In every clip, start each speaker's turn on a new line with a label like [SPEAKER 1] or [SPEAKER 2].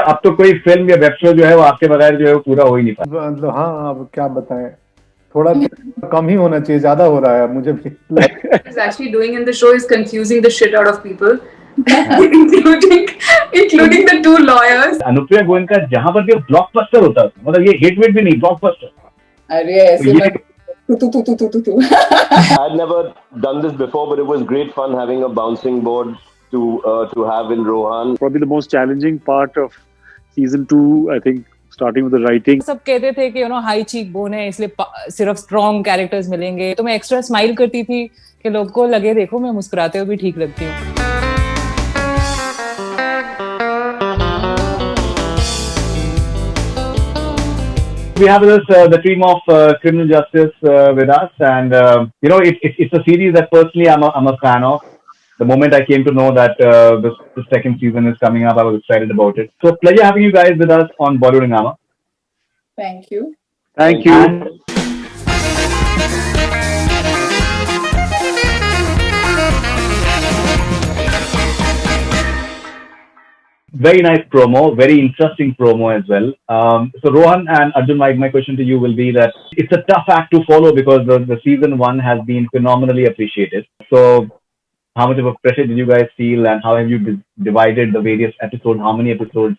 [SPEAKER 1] अब तो कोई फिल्म या वेब शो जो है वो आपके बगैर जो है वो पूरा हो ही नहीं पाता।
[SPEAKER 2] मतलब हाँ, अब क्या बताएं, थोड़ा कम ही होना चाहिए, ज्यादा हो रहा है मुझे भी
[SPEAKER 3] He's actually doing in the show is confusing the shit out of people, including the two lawyers.
[SPEAKER 1] Anupriya Goenka जहां पर भी ब्लॉकबस्टर होता है, मतलब ये हिट विट भी नहीं, ब्लॉकबस्टर।
[SPEAKER 3] अरे ऐसे मत तू
[SPEAKER 4] I'd never done this before, but it was great fun having a bouncing board to have in Rohan.
[SPEAKER 5] Probably the most challenging part of season 2, I think, starting with the writing.
[SPEAKER 6] सब कहते थे कि high cheek bone है इसलिए सिर्फ strong characters मिलेंगे, तो मैं एक्स्ट्रा स्माइल करती थी कि लोग को लगे देखो मैं मुस्कुराते हुए भी ठीक लगती हूँ।
[SPEAKER 1] We have with us the team of Criminal Justice with us, and it's a series that personally I'm a fan of. The moment I came to know that the second season is coming up, I was excited about it. So pleasure having you guys with us on Bollywood Hungama.
[SPEAKER 3] Thank you.
[SPEAKER 5] Thank you.
[SPEAKER 1] Very nice promo, very interesting promo as well. So Rohan and Arjun, my question to you will be that it's a tough act to follow because the season 1 has been phenomenally appreciated. So how much of a pressure did you guys feel, and how have you divided the various episodes? How many episodes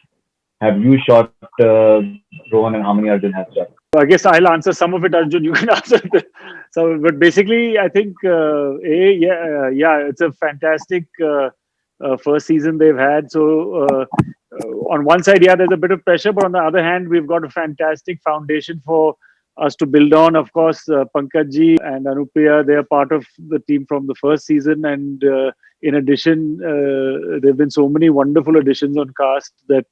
[SPEAKER 1] have you shot, Rohan, and how many Arjun has shot?
[SPEAKER 5] I guess I'll answer some of it, Arjun. You can answer but basically, I think it's a fantastic first season they've had. So on one side, there's a bit of pressure, but on the other hand, we've got a fantastic foundation for us to build on. Of course, Pankaj ji and Anupriya, they are part of the team from the first season, and in addition, there have been so many wonderful additions on cast that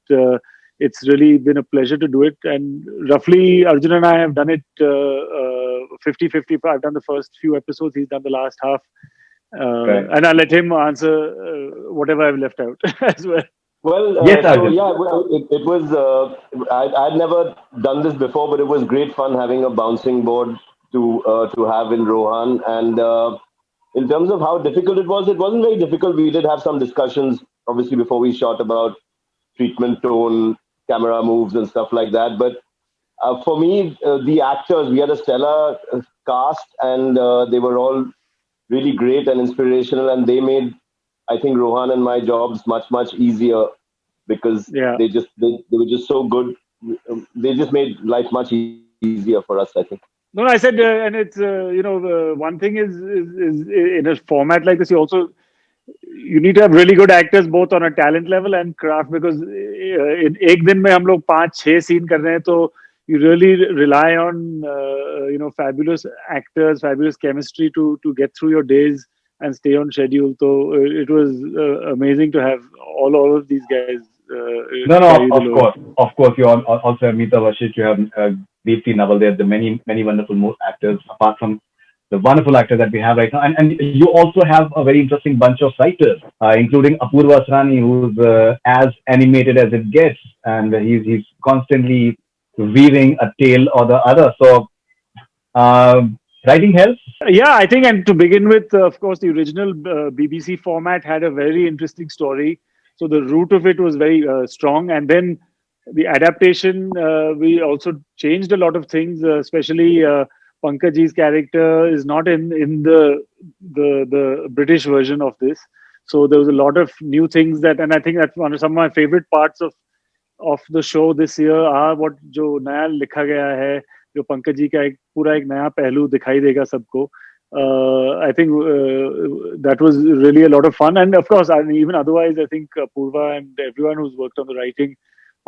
[SPEAKER 5] it's really been a pleasure to do it. And roughly, Arjun and I have done it 50-50. I've done the first few episodes, he's done the last half.
[SPEAKER 1] Right.
[SPEAKER 5] And I'll let him answer whatever I've left out as well.
[SPEAKER 4] Well,
[SPEAKER 1] Yes,
[SPEAKER 4] so
[SPEAKER 1] Arjun.
[SPEAKER 4] it was. I'd never done this before, but it was great fun having a bouncing board to have in Rohan. And in terms of how difficult it wasn't very difficult. We did have some discussions, obviously, before we shot about treatment tone, camera moves, and stuff like that. But for me, the actors, we had a stellar cast, and they were all really great and inspirational, and they made, I think, Rohan and my jobs much easier because they were just so good. They just made life much easier for us, I think.
[SPEAKER 5] No, I said, and it's one thing is in a format like this, you need to have really good actors both on a talent level and craft, because in एक दिन में हम लोग 5-6 scene कर रहे हैं, तो you really rely on fabulous actors, fabulous chemistry to get through your days and stay on schedule. So it was amazing to have all of these guys.
[SPEAKER 1] Of course. You also have Meeta Vashish, you have Deepthi Naval. There are the many wonderful actors apart from the wonderful actors that we have right now, and you also have a very interesting bunch of writers, including Apurva Asrani, who's as animated as it gets, and he's constantly weaving a tale or the other. So writing helps.
[SPEAKER 5] Yeah, I think, and to begin with, of course, the original BBC format had a very interesting story. So the root of it was very strong, and then the adaptation, we also changed a lot of things, especially Pankaj's character is not in the British version of this. So there was a lot of new things and I think that's one of some of my favorite parts of the show this year are what जो नया लिखा गया है, जो पंकज जी का पूरा एक नया पहलू दिखाई देगा सबको. I think that was really a lot of fun, and of course, even otherwise, I think Purva and everyone who's worked on the writing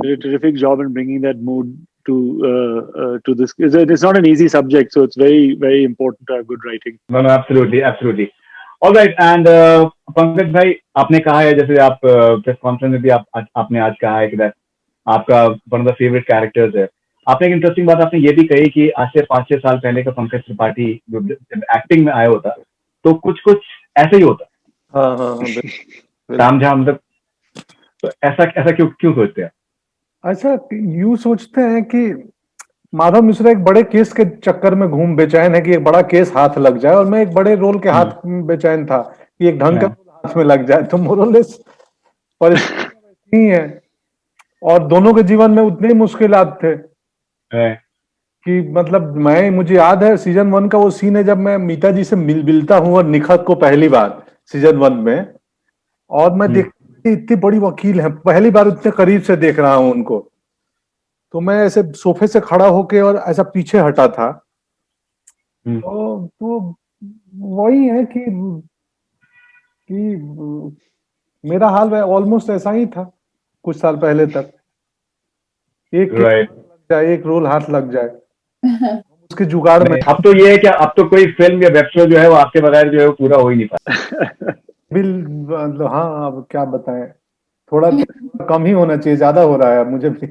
[SPEAKER 5] did a terrific job in bringing that mood to this. It's not an easy subject, so it's very, very important to have good writing.
[SPEAKER 1] No, absolutely. All right, and Pankaj भाई, आपने कहा है, जैसे आप press conference में भी आपने आज कहा है कि आपका one of the favourite characters है. आपने एक इंटरेस्टिंग बात आपने ये भी कही कि आज से 5-6 साल पहले का पंकज त्रिपाठी जब एक्टिंग में आया होता तो कुछ ऐसे ही होता. ताम झाम, मतलब तो ऐसा क्यों सोचते हैं?
[SPEAKER 2] ऐसा यूं सोचते हैं कि माधव मिश्रा एक बड़े केस के चक्कर में घूम बेचैन है कि एक बड़ा केस हाथ लग जाए, और मैं एक बड़े रोल के हाथ में बेचैन था कि एक ढंग का हाथ में लग जाए. तो मोरलेस परिस्थिति है. और दोनों के जीवन में उतने ही मुश्किलात थे
[SPEAKER 1] Right.
[SPEAKER 2] कि मतलब मुझे याद है सीजन 1 का वो सीन है जब मैं मीता जी से मिलता हूँ और निखत को पहली बार सीजन 1 में, और मैं देख इतनी बड़ी वकील है, पहली बार उतने करीब से देख रहा हूँ उनको, तो मैं ऐसे सोफे से खड़ा होके और ऐसा पीछे हटा था। तो वही है कि मेरा हाल ऑलमोस्ट ऐसा ही था कुछ साल पहले तक, एक रोल हाथ लग जाए उसके जुगाड़ में।
[SPEAKER 1] अब तो ये है कि अब तो कोई फिल्म या वेब शो जो है वो आपके बगैर जो है वो पूरा हो ही नहीं पाता।
[SPEAKER 2] हाँ, अब क्या बताएं, थोड़ा कम ही होना चाहिए, ज्यादा हो रहा है मुझे भी।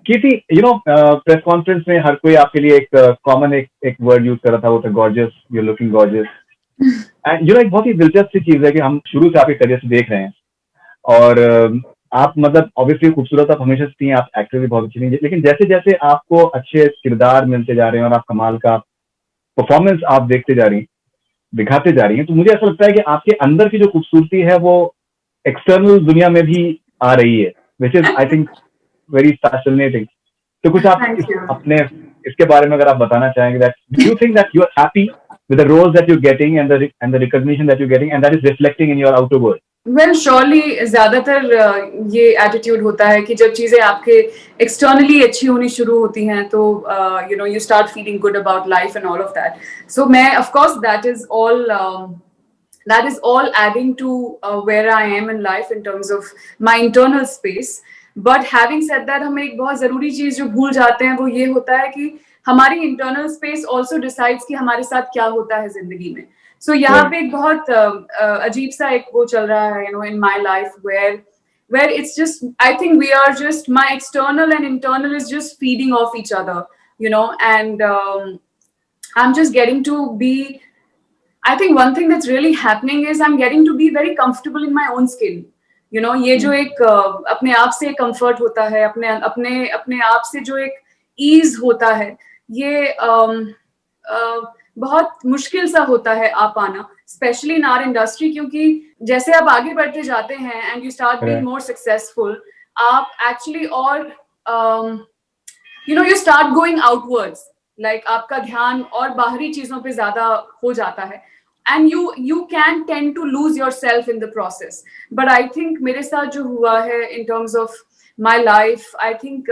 [SPEAKER 1] किसी प्रेस कॉन्फ्रेंस में हर कोई आपके लिए एक कॉमन एक वर्ड यूज कर रहा था, वो था gorgeous, you are looking gorgeous. And एक बहुत ही दिलचस्प सी चीज है कि हम शुरू से आपके करियर से देख रहे हैं, और आप मतलब ऑब्वियसली खूबसूरत आप हमेशा से थी, आप एक्टर भी बहुत अच्छी थी, लेकिन जैसे जैसे आपको अच्छे किरदार मिलते जा रहे हैं और आप कमाल का परफॉर्मेंस आप देखते जा रही हैं, दिखाते जा रही हैं, तो मुझे ऐसा लगता है कि आपके अंदर की जो खूबसूरती है वो एक्सटर्नल दुनिया में भी आ रही है, which is I think very fascinating. तो कुछ आप अपने इसके बारे में अगर आप बताना चाहेंगे, that do you think that you are happy with the roles that you're getting and the recognition that you're getting and that is reflecting in your outer world?
[SPEAKER 3] Well, surely ज्यादातर ये एटीट्यूड होता है कि जब चीजें आपके externally अच्छी होनी शुरू होती हैं तो you start feeling good about life and all of that. So मैं of course that is all adding to where I am in life in terms of my internal space. But having said that, हम एक बहुत जरूरी चीज जो भूल जाते हैं वो ये होता है कि हमारी इंटरनल स्पेस ऑल्सो डिसाइड्स कि हमारे साथ क्या होता है जिंदगी में। सो यहाँ पे एक बहुत अजीब सा एक वो चल रहा है in my life where it's just, I think we are just, my external and internal is just feeding off each other, and I'm just getting to be, I think one thing that's really happening is I'm getting to be very comfortable in my own skin. ये जो एक अपने आप से comfort होता है, अपने आप से जो एक ईज होता है, ये बहुत मुश्किल सा होता है आ पाना, स्पेशली इन आवर इंडस्ट्री, क्योंकि जैसे आप आगे बढ़ते जाते हैं and you start being more successful, आप एक्चुअली और you start going outwards, like आपका ध्यान और बाहरी चीजों पे ज्यादा हो जाता है, and you can tend to lose yourself in the process. But I think मेरे साथ जो हुआ है in terms of my life, I think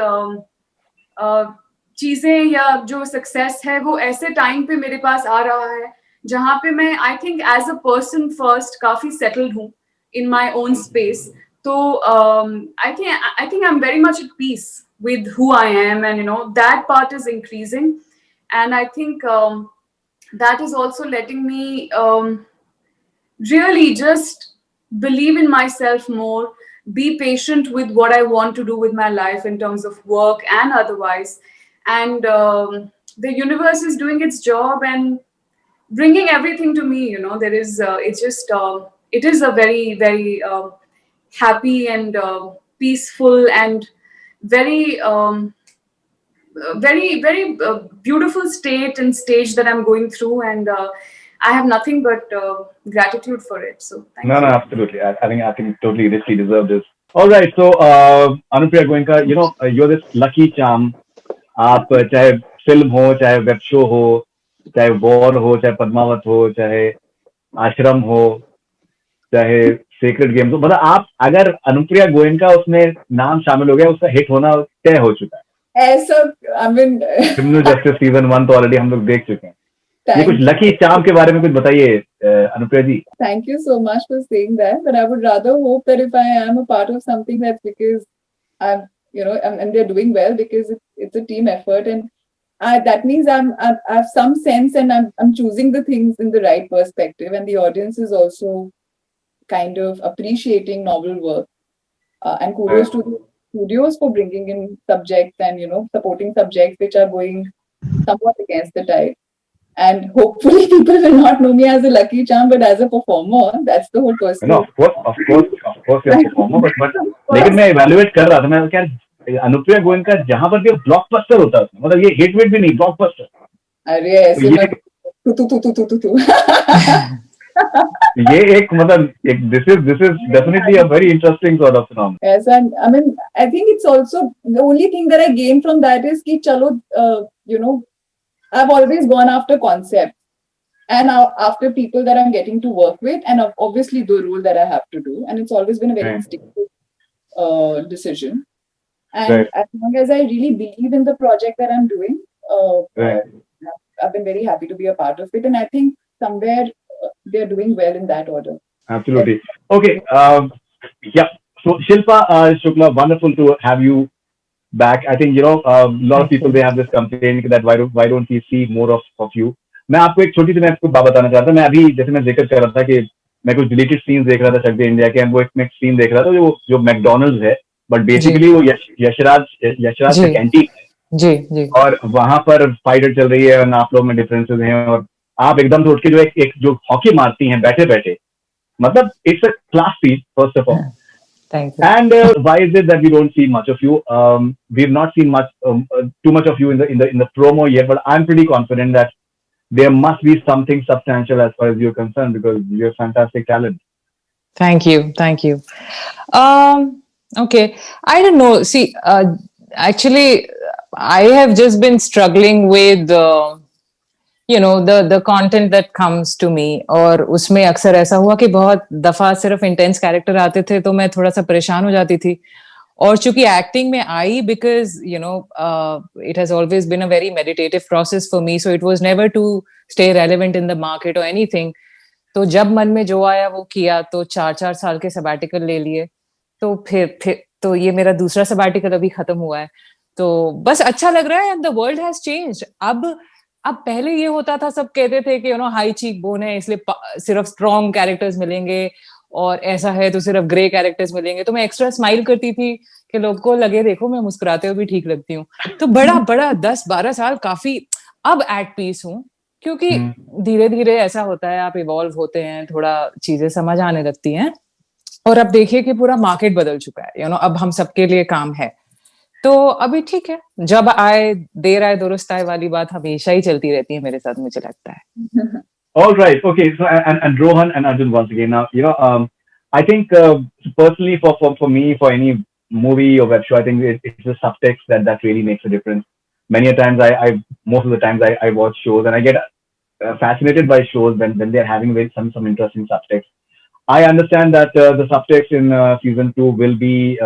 [SPEAKER 3] चीजें या जो सक्सेस है वो ऐसे टाइम पे मेरे पास आ रहा है जहाँ पे मैं I think as a person first काफी settled हूँ in my own space. तो I think I'm very much at peace with who I am, and that part is increasing, and I think that is also letting me really just believe in myself more, be patient with what I want to do with my life in terms of work and otherwise, and the universe is doing its job and bringing everything to me. There is it's just it is a very very happy and peaceful and very very beautiful state and stage that I'm going through, and I have nothing but gratitude for it. So thank you.
[SPEAKER 1] No, absolutely. I think totally richly deserved this. All right, so Anupriya Goenka, you're this lucky charm. आप चाहे film हो, चाहे web show हो, चाहे war हो, चाहे पद्मावत हो, चाहे आश्रम हो, चाहे सीक्रेट गेम्स हो, मतलब आप अगर अनुप्रिया गोयनका उसमें नाम शामिल हो गया, उसका हिट होना तय हो चुका है।
[SPEAKER 7] ऐसा
[SPEAKER 1] क्रिमिनल जस्टिस सीजन 1 तो ऑलरेडी हम लोग देख चुके हैं। ये कुछ लकी चार्म के बारे में कुछ बताइए अनुप्रिया जी।
[SPEAKER 7] Thank you so much for saying that, but I would rather hope that if I am a part of something, that's because I'm and they're doing well, because it's a team effort, and that means I have some sense, and I'm choosing the things in the right perspective, and the audience is also kind of appreciating novel work, and kudos to the studios for bringing in subjects and supporting subjects which are going somewhat against the tide. And hopefully people will not know me as a lucky charm, but as a performer. That's the whole person.
[SPEAKER 1] No, of course you're a performer, but लेकिन मैं evaluate कर रहा था, मैं क्या अनुप्रिया गोयनका जहाँ पर भी ब्लॉकबस्टर होता है, मतलब ये हिट विट भी नहीं, ब्लॉकबस्टर।
[SPEAKER 7] अरे ऐसे मत तू
[SPEAKER 1] ये एक मतलब एक this is definitely a very interesting sort of phenomenon.
[SPEAKER 7] Yes, and I mean, I think it's also the only thing that I gain from that is ki chalo, you know, I've always gone after concepts and after people that I'm getting to work with, and obviously the role that I have to do, and it's always been a very
[SPEAKER 1] Right.
[SPEAKER 7] instinctive decision. And
[SPEAKER 1] Right.
[SPEAKER 7] as long as I really believe in the project that I'm doing,
[SPEAKER 1] Right.
[SPEAKER 7] I've been very happy to be a part of it, and I think somewhere they're doing well in that order.
[SPEAKER 1] Absolutely. Okay. Yeah. So Shilpa Shukla, wonderful to have you back. I think a lot of
[SPEAKER 6] Thank
[SPEAKER 1] people
[SPEAKER 6] you.
[SPEAKER 1] they have this complaint that why don't we see more of you. मैं आपको एक छोटी सी मैं आपको बात बताना चाहता हूँ. मैं अभी जैसे मैं जिक्र कर रहा था कि मैं कुछ डिलीटेड सीन्स देख रहा था चक दे इंडिया के, and वो एक सीन देख रहा था जो मैकडोनल्ड्स है, बट
[SPEAKER 6] जी
[SPEAKER 1] बेसिकली वो यशराज का
[SPEAKER 6] जी
[SPEAKER 1] कैंटीन है,
[SPEAKER 6] जी जी
[SPEAKER 1] और वहां पर फाइटर चल रही है और आप लोग में डिफरेंसेस हैं, और आप एकदम से उठ के जो एक जो हॉकी मारती हैं बैठे बैठे, मतलब it's a class piece first of all.
[SPEAKER 6] Thank you.
[SPEAKER 1] And why is it that we don't see much of you? We've not seen too much of you in the promo yet, but I'm pretty confident that there must be something substantial as far as you're concerned, because you're fantastic talent.
[SPEAKER 6] Thank you. Thank you. Okay. I don't know. See, actually, I have just been struggling with, the content that comes to me. और उसमें अक्सर ऐसा हुआ कि बहुत दफा सिर्फ intense character आते थे तो मैं थोड़ा सा परेशान हो जाती थी. और चूंकि एक्टिंग में आई, because it has always been a very meditative process for me, so it was never to stay relevant in the market और एनीथिंग. तो जब मन में जो आया वो किया, तो 4 साल के सबैटिकल ले लिए. तो फिर तो ये मेरा दूसरा सबैटिकल अभी खत्म हुआ है, तो बस अच्छा लग रहा है. And the world has changed. अब पहले ये होता था, सब कहते थे कि हाई चीक बोन है इसलिए सिर्फ स्ट्रॉन्ग कैरेक्टर्स मिलेंगे, और ऐसा है तो सिर्फ ग्रे कैरेक्टर्स मिलेंगे. तो मैं एक्स्ट्रा स्माइल करती थी कि लोग को लगे देखो मैं मुस्कुराते हुए भी ठीक लगती हूँ. तो बड़ा बड़ा 10-12 साल काफी अब एट पीस हूँ, क्योंकि धीरे धीरे ऐसा होता है, आप इवॉल्व होते हैं, थोड़ा चीजें समझ आने लगती हैं. और अब देखिए कि पूरा मार्केट बदल चुका है, अब हम सबके लिए काम है. तो अभी ठीक है, जब आए देर आए दुरुस्त आए वाली बात हमेशा ही चलती रहती है मेरे साथ, मुझे लगता है.
[SPEAKER 1] All right. Okay. So and Rohan and Arjun once again. Now I think personally for me, for any movie or web show, I think it's the subtext that really makes a difference. Many a times most of the times I watch shows and I get fascinated by shows when they're having some interesting subtext. I understand that the subtext in season 2 will be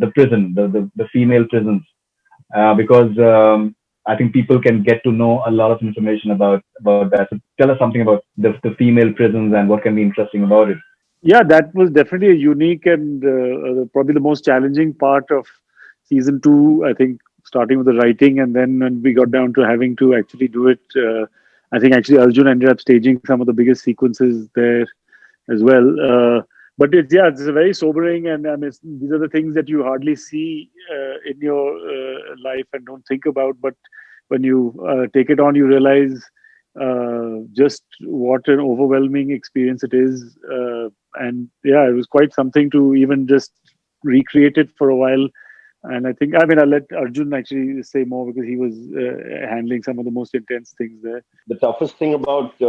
[SPEAKER 1] the prison, the female prisons, because I think people can get to know a lot of information about that. So tell us something about the female prisons and what can be interesting about it.
[SPEAKER 5] Yeah, that was definitely a unique and probably the most challenging part of season 2. I think starting with the writing, and then when we got down to having to actually do it, I think actually Arjun ended up staging some of the biggest sequences there as well. But it's a very sobering, and I mean, these are the things that you hardly see in your life and don't think about. But when you take it on, you realize just what an overwhelming experience it is. And yeah, it was quite something to even just recreate it for a while. And I'll let Arjun actually say more, because he was handling some of the most intense things there.
[SPEAKER 4] The toughest thing about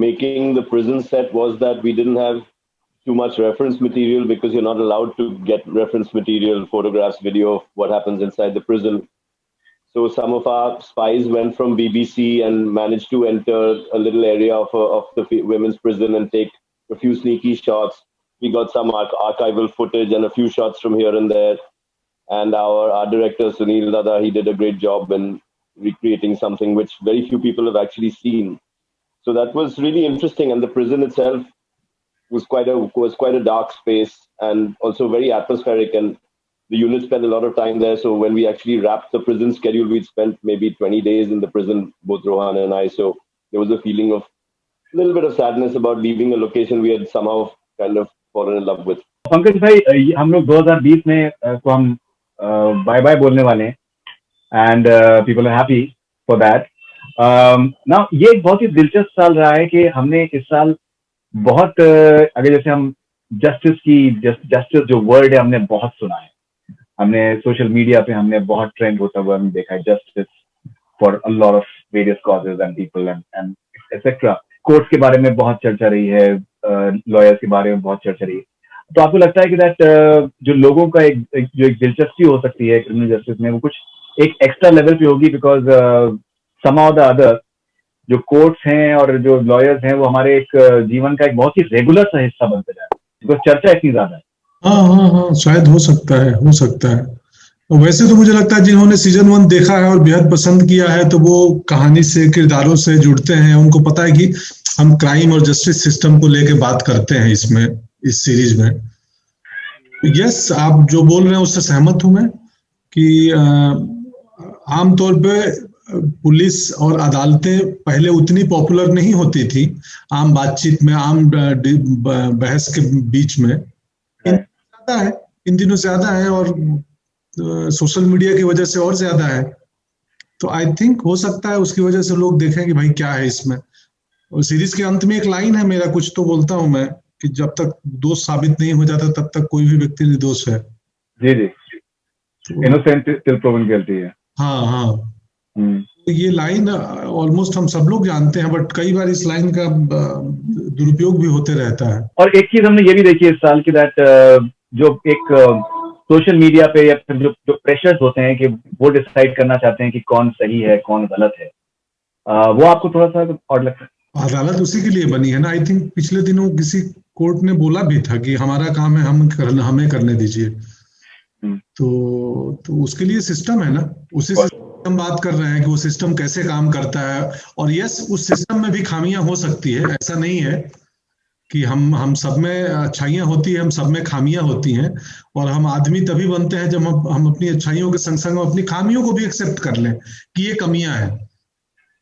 [SPEAKER 4] making the prison set was that we didn't have too much reference material, because you're not allowed to get reference material, photographs, video of what happens inside the prison. So some of our spies went from BBC and managed to enter a little area of the women's prison and take a few sneaky shots. We got some archival footage and a few shots from here and there. And our director, Sunil Dada, he did a great job in recreating something which very few people have actually seen. So that was really interesting. And the prison itself was quite a dark space, and also very atmospheric. And the unit spent a lot of time there. So when we actually wrapped the prison schedule, we'd spent maybe 20 days in the prison, both Rohan and I. So there was a feeling of a little bit of sadness about leaving a location we had somehow kind of fallen in love with.
[SPEAKER 1] Pankaj भाई, हम लोग 2020 में को हम bye bye बोलने वाले हैं, and people are happy for that. Now ये एक बहुत ही दिलचस्प साल रहा है कि हमने इस साल बहुत अगर जैसे हम जस्टिस जो वर्ड है हमने बहुत सुना है. हमने सोशल मीडिया पे हमने बहुत ट्रेंड होता हुआ हमने देखा है, justice for a lot of various causes and people and etcetera. Courts के बारे में बहुत चर्चा रही है, लॉयर्स के बारे में बहुत चर्चा रही है, तो आपको लगता है कि दैट जो लोगों का जो एक दिलचस्पी हो सकती है क्रिमिनल जस्टिस में, वो कुछ एक एक्स्ट्रा लेवल पे होगी, बिकॉज somehow the other जो कोर्ट्स हैं और जो लॉयर्स हैं वो हमारे एक जीवन का एक बहुत ही रेगुलर सा हिस्सा बनते जा रहे हैं, बिकॉज चर्चा इतनी ज्यादा है।
[SPEAKER 8] हाँ, शायद हो सकता है। और वैसे तो मुझे लगता है जिन्होंने सीजन 1 देखा है और बेहद पसंद किया है, तो वो कहानी से, किरदारों से जुड़ते हैं। उनको पता है कि हम क्राइम और जस्टिस सिस्टम को लेके बात करते हैं इसमें, इस सीरीज में। यस, आप जो बोल रहे हैं उससे सहमत हूं मैं कि आमतौर पे पुलिस और अदालतें पहले उतनी पॉपुलर नहीं होती थी आम बातचीत में, आम बहस के बीच में। इन दिनों ज्यादा है और सोशल मीडिया की वजह से और ज्यादा है। तो आई थिंक हो सकता है उसकी वजह से लोग देखें कि भाई क्या है इसमें। और सीरीज के अंत में एक लाइन है, मेरा कुछ तो बोलता हूं मैं, कि जब तक दोष साबित नहीं हो जाता तब तक कोई भी व्यक्ति निर्दोष है।
[SPEAKER 1] जी, इनोसेंट टिल प्रूवन गिल्टी है।
[SPEAKER 8] हाँ। ये लाइन ऑलमोस्ट हम सब लोग जानते हैं, बट कई बार इस लाइन का दुरुपयोग भी होते रहता है।
[SPEAKER 1] और एक चीज हमने ये भी देखी है इस साल की, दैट जो एक सोशल मीडिया पे या फिर जो प्रेशर्स होते हैं कि वो डिसाइड करना चाहते हैं कि कौन सही है कौन गलत है, वो आपको थोड़ा सा और लगता है?
[SPEAKER 8] अदालत उसी के लिए बनी है ना। आई थिंक पिछले दिनों किसी कोर्ट ने बोला भी था कि हमारा काम है, हमें करने दीजिए। तो उसके लिए सिस्टम है ना, उसी से हम बात कर रहे हैं कि वो सिस्टम कैसे काम करता है। और यस, उस सिस्टम में भी खामियां हो सकती है, ऐसा नहीं है कि हम सब में अच्छाइयां होती है, हम सब में खामियां होती हैं। और हम आदमी तभी बनते हैं जब हम अपनी अच्छाइयों के संग संग अपनी खामियों को भी एक्सेप्ट कर लें कि ये कमियां हैं।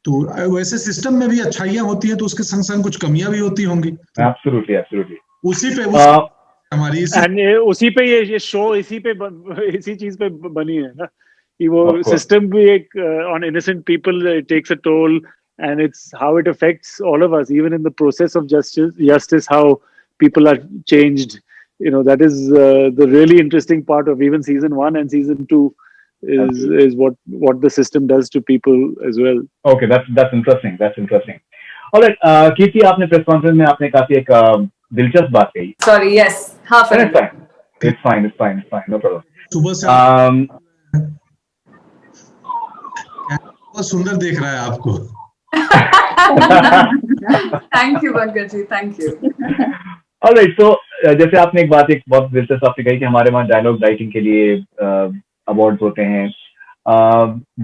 [SPEAKER 8] तो वैसे सिस्टम में भी अच्छाइयां होती हैं, तो उसके संग संग कुछ कमियां भी होती होंगी।
[SPEAKER 1] एब्सोल्युटली।
[SPEAKER 8] उसी पे हमारी
[SPEAKER 5] उसी पे ये शो इसी चीज पे बनी है ना, कि वो सिस्टम भी एक on innocent people takes a toll, and it's how it affects all of us, even in the process of justice, how people are changed. That is the really interesting part of even season 1 and season 2 is what the system does to people as well.
[SPEAKER 1] Okay, that's interesting. All right, कीर्ति, आपने press conference में आपने काफी एक दिलचस्प बात कही।
[SPEAKER 3] Sorry, yes, half an hour.
[SPEAKER 1] It's fine, no problem.
[SPEAKER 8] सुबह से बहुत सुंदर देख रहा है आपको।
[SPEAKER 3] Thank you, Pankaj ji, thank you.
[SPEAKER 1] All right, so जैसे आपने एक बहुत दिलचस्प आपने कही कि हमारे वहाँ डायलॉग राइटिंग के लिए अवार्ड्स होते हैं,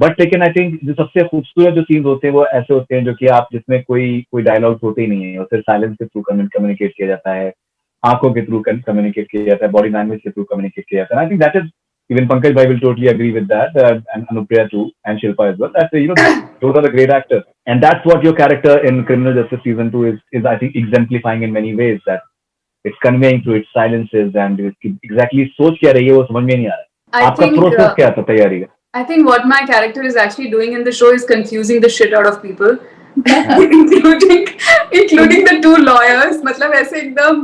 [SPEAKER 1] बट लेकिन आई थिंक जो सबसे खूबसूरत जो सीन्स होते हैं वो ऐसे होते हैं जो कि आप जिसमें कोई डायलॉग्स होते ही नहीं है, और सिर्फ साइलेंस के थ्रू कम्युनिकेट किया जाता है, आंखों के थ्रू कम्युनिकेट किया जाता है, बॉडी लैंग्वेज के थ्रू कम्युनिकेट किया जाता है। I think that is, even Pankaj bhai will totally agree with that, and Anupriya too, and Shilpa as well. That those are the great actors, and that's what your character in Criminal Justice season 2 is I think exemplifying in many ways, that it's conveying through its silences, and exactly सोच क्या रही है वो समझ में नहीं आ रहा। आपका प्रोसेस क्या था तैयारी का?
[SPEAKER 3] I think what my character is actually doing in the show is confusing the shit out of people, including the two lawyers. मतलब ऐसे एकदम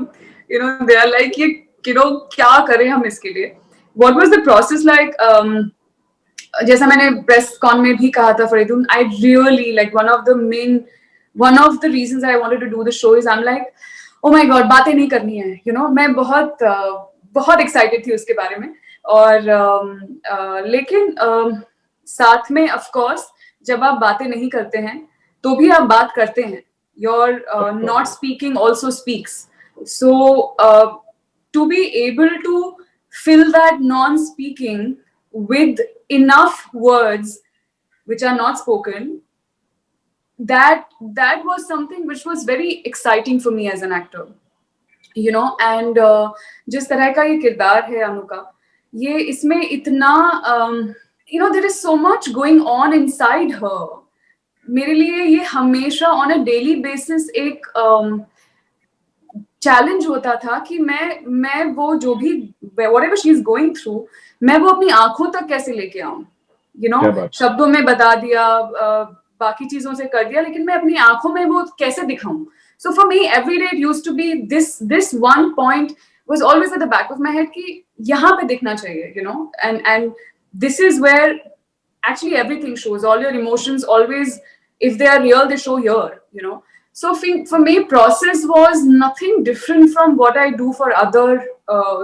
[SPEAKER 3] they are like ये क्या करें हम इसके लिए। What was the process like? जैसा मैंने प्रेस कॉन में भी कहा था Faridoon, I really like one of the reasons I wanted to do the show is I'm like, oh my god, बातें नहीं करनी है, मैं बहुत excited थी उसके बारे में। और लेकिन साथ में of course जब आप बातें नहीं करते हैं तो भी आप बात करते हैं, your not speaking also speaks. So to be able to fill that non-speaking with enough words which are not spoken, that was something which was very exciting for me as an actor, and जिस तरह का ये किरदार है अनु का, ये इसमें इतना there is so much going on inside her. मेरे लिए ये हमेशा on a daily basis एक चैलेंज होता था कि मैं वो जो भी whatever she is going through, मैं वो अपनी आंखों तक कैसे लेके आऊं, शब्दों में बता दिया, बाकी चीजों से कर दिया, लेकिन मैं अपनी आंखों में वो कैसे दिखाऊं। So for me every day it used to be this one point was always at the back of my head कि यहाँ पे दिखना चाहिए, and this is where actually everything shows, all your emotions always, if they are real, they show here, So for me, process was nothing different from what I do for other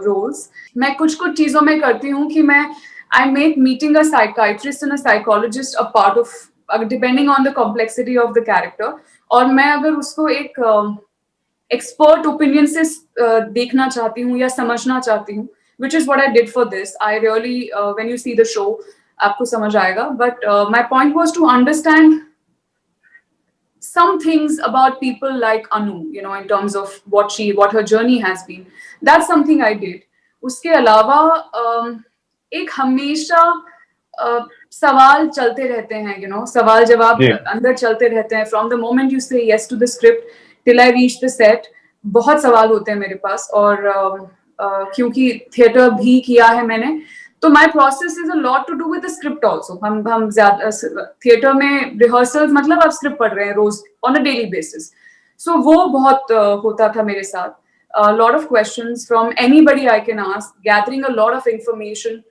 [SPEAKER 3] roles. मैं कुछ चीजों में करती हूँ कि मैं I make meeting a psychiatrist and a psychologist a part of, depending on the complexity of the character. और मैं अगर उसको एक expert opinion से देखना चाहती हूँ या समझना चाहती हूँ, which is what I did for this. I really, when you see the show, आपको समझ आएगा. But my point was to understand some things about people like Anu, you know, in terms of what her journey has been. That's something I did. उसके अलावा एक हमेशा सवाल चलते रहते हैं, you know, सवाल जवाब अंदर चलते रहते हैं. From the moment you say yes to the script till I reach the set, बहुत सवाल होते हैं मेरे पास. और क्योंकि थिएटर भी किया है मैंने, तो my process is a lot to do with the script also. हम ज़्यादा थिएटर में rehearsals मतलब आप script पढ़ रहे हैं रोज on a daily basis. So वो बहुत होता था मेरे साथ. A lot of questions from anybody I can ask, gathering a lot of information,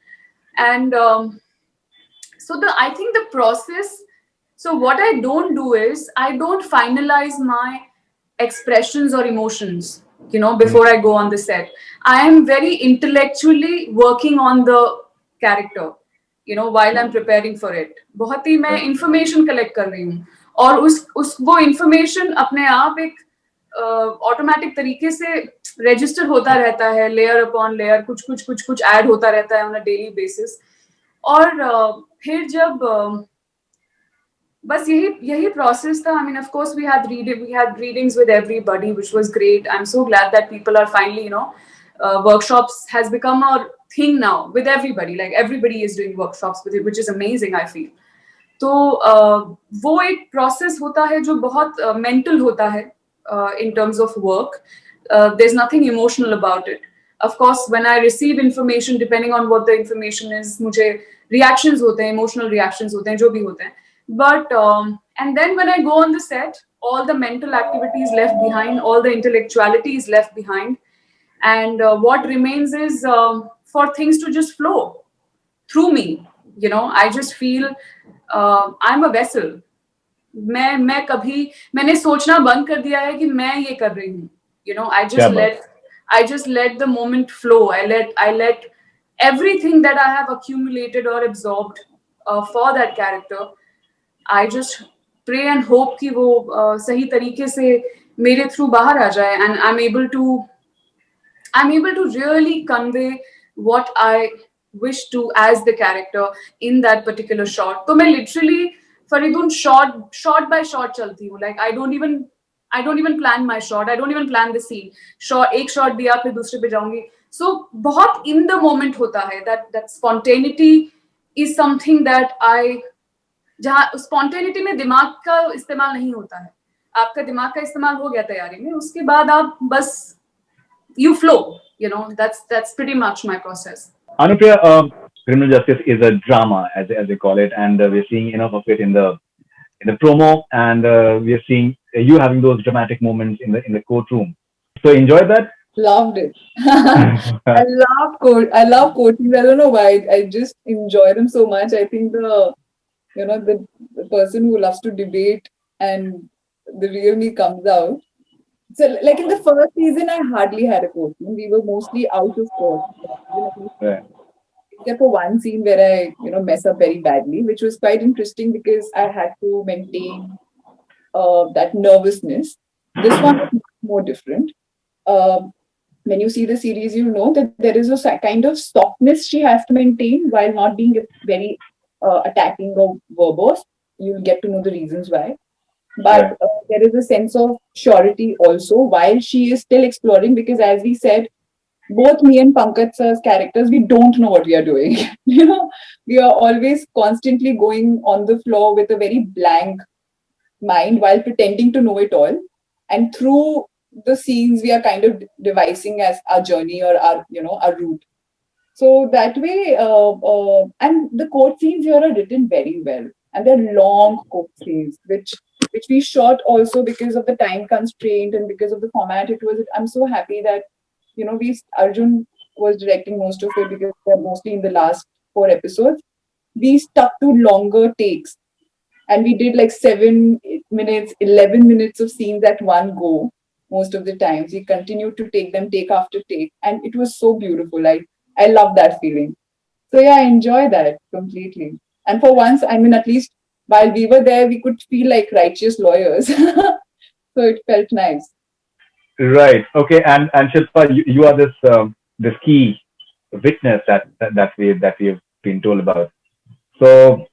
[SPEAKER 3] and so I think the process. So what I don't do is I don't finalize my expressions or emotions, you know, before I go on the set. I am very intellectually working on the character, you know, while I'm preparing for it. बहुत ही मैं information collect कर रही हूँ, और वो information अपने आप एक ऑटोमेटिक तरीके से रजिस्टर होता रहता है, लेयर अपॉन लेयर, कुछ ऐड होता रहता है ऑन अ डेली बेसिस. और फिर जब बस यही प्रोसेस था. I mean, of course, we had readings with everybody, which was great. I'm so glad that people are finally, you know, workshops has become a thing now with everybody. Like everybody is doing workshops with it, which is amazing, I feel. तो वो एक process होता है जो बहुत mental होता है in terms of work. There's nothing emotional about it. Of course, when I receive information, depending on what the information is, मुझे reactions होते हैं, emotional reactions होते हैं, जो भी होते हैं. But and then when I go on the set, all the mental activity is left behind, all the intellectuality is left behind, and what remains is for things to just flow through me. You know, I just feel I'm a vessel. मैं कभी मैंने सोचना बंद कर दिया है कि मैं ये कर रही हूँ. You know, I just let the moment flow. I let everything that I have accumulated or absorbed for that character, I just pray and hope कि वो सही तरीके से मेरे through बाहर आ जाए, and I'm able to really convey what I wish to as the character in that particular shot. तो मैं literally Faridoon shot by shot चलती हूँ. Like I don't even plan my shot. I don't even plan the scene. एक shot दिया फिर दूसरे पे जाऊंगी. So बहुत in the moment होता है. That spontaneity is something that जहाँ spontaneity में दिमाग का इस्तेमाल नहीं होता है. आपका दिमाग का इस्तेमाल हो गया तैयारी में, उसके बाद आप बस you flow. You know, that's pretty much my process.
[SPEAKER 1] Anupriya, Criminal Justice is a drama, as they call it, and we're seeing enough of it in the promo, and we're seeing you having those dramatic moments in the courtroom. So enjoyed that?
[SPEAKER 7] Loved it. I love courtrooms. I don't know why. I just enjoy them so much. I think the person who loves to debate and the real me comes out. So, like in the first season, I hardly had a courtroom. We were mostly out of court.
[SPEAKER 1] Right.
[SPEAKER 7] Except for one scene where I, mess up very badly, which was quite interesting because I had to maintain that nervousness. This one is much more different. When you see the series, you know that there is a kind of softness she has to maintain while not being very attacking or verbose. You'll get to know the reasons why. But there is a sense of surety also while she is still exploring, because as we said, both me and Pankaj sir's characters, we don't know what we are doing. We are always constantly going on the floor with a very blank mind while pretending to know it all. And through the scenes, we are kind of devising as our journey or our route. So that way, and the court scenes here are written very well. And they're long court scenes, which we shot also because of the time constraint and because of the format. I'm so happy that Arjun was directing most of it because they're mostly in the last 4 episodes. We stuck to longer takes and we did like 7 minutes, 11 minutes of scenes at one go. Most of the times, we continued to take them take after take, and it was so beautiful. I love that feeling. So yeah, I enjoy that completely. And for once, I mean, at least while we were there, we could feel like righteous lawyers. So it felt nice.
[SPEAKER 1] Right. Okay. And Shilpa, you are this key witness that we've been told about. So,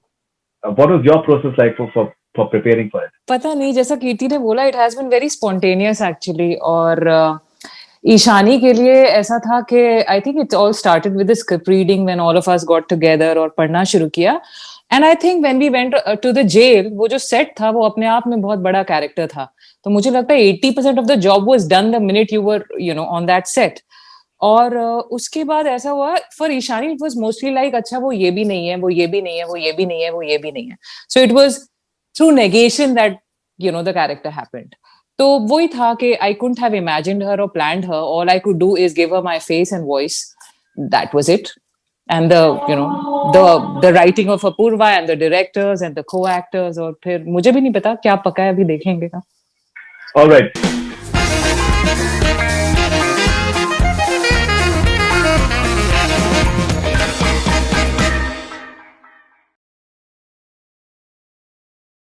[SPEAKER 1] what was your process like for preparing for it?
[SPEAKER 6] पता नहीं, जैसा कीर्ति ने बोला, it has been very spontaneous actually. और ईशानी के लिए ऐसा था कि I think it all started with the script reading when all of us got together और पढ़ना शुरू किया. And I think when we went to the jail, वो जो set था वो अपने आप में बहुत बड़ा character था. तो मुझे लगता है 80% of the job was done the minute you were, on that set. और उसके बाद ऐसा हुआ, for Ishani it was mostly like, अच्छा वो ये भी नहीं है, वो ये भी नहीं है, वो ये भी नहीं है, वो ये भी नहीं है. So it was through negation that, the character happened. तो वही था कि I couldn't have imagined her or planned her. All I could do is give her my face and voice. That was it. And the writing of Apurva and the directors and the co-actors, और फिर मुझे भी नहीं पता क्या पका है, अभी देखेंगे.
[SPEAKER 1] All right.